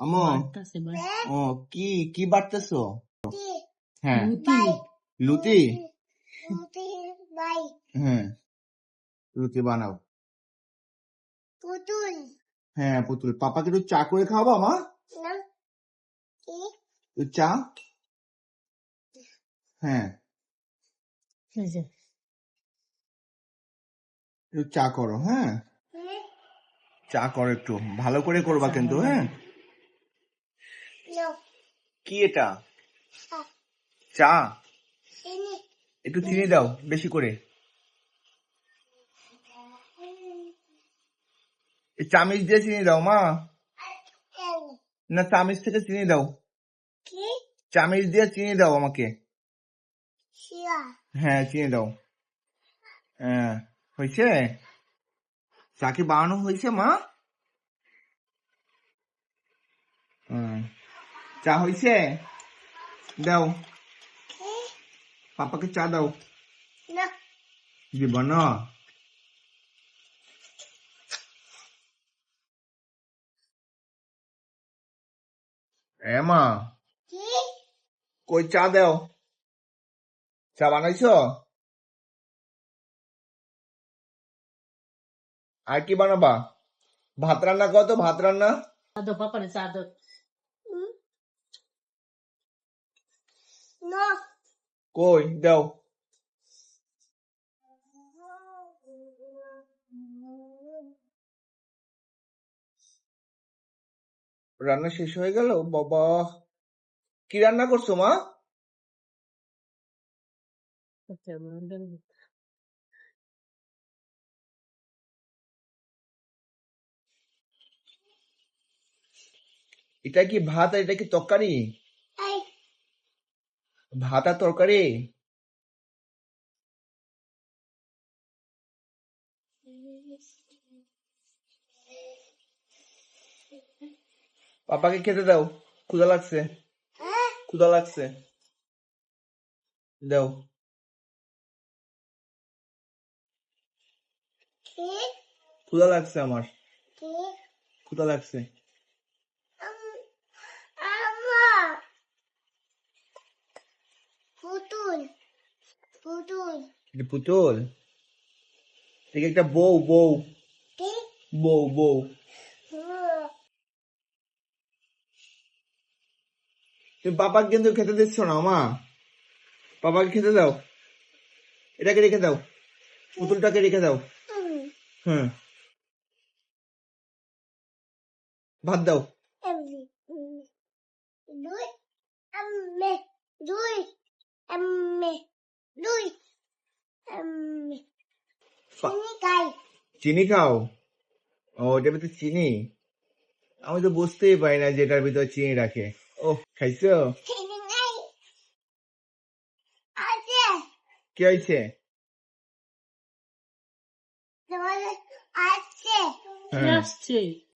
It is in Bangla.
আমো বাড়তাছে ও কি কি বাড়তেছো? হ্যাঁ লুতি লুতি হ্যাঁ লুচি বানাও। হ্যাঁ পুতুল, পাপাকে একটু চা করে খাওয়াবা মা? একটু চা। হ্যাঁ এই যে একটু চা করো। হ্যাঁ চা করো, একটু ভালো করে করবা চা কিন্তু। বানাই। হ্যাঁ কি এটা? চা। একটু চিনি দাও বেশি করে। এই চামিচ দিয়ে চিনি দাও মা। না চামিচ থেকে চিনি দাও। চামিচ দিয়ে চিনি দাও আমাকে। হ্যাঁ চিনি দাও। হ্যাঁ হয়েছে? চা কি বানানো হয়েছে মা? চা হয়েছে? দাও পাপাকে চা দাও। দিব না? মা কই চা দাও। চা বানাইছো? আর কি বানাবা? ভাত রান্না করো তো, ভাত রান্না। চা দাও পাপারে, চা দাও। কই দাও। রান্না শেষ হয়ে গেল বাবা। কি রান্না করছো মা? এটা কি ভাত আর এটা কি তরকারি? ভাত আর তরকারি? পাপাকে খেতে দাও, ক্ষুধা লাগছে। ক্ষুধা লাগছে, দাও। ক্ষুধা লাগছে আমার, ক্ষুধা লাগছে। এটা পুতুল? ঠিক একটা বউ বউ বউ বউ। তুমি পাপাকে কিন্তু খেতে দিচ্ছ না মা। পাপাকে খেতে দাও। এটাকে রেখে দাও, পুতুলটাকে রেখে দাও। হ্যাঁ ভাত দাও। চিনি খাও? ও এটার ভিতরে চিনি? আমি তো বুঝতেই পারি না যে এটার ভিতরে চিনি রাখে। ও খাইছো? কি হয়েছে? আসছে।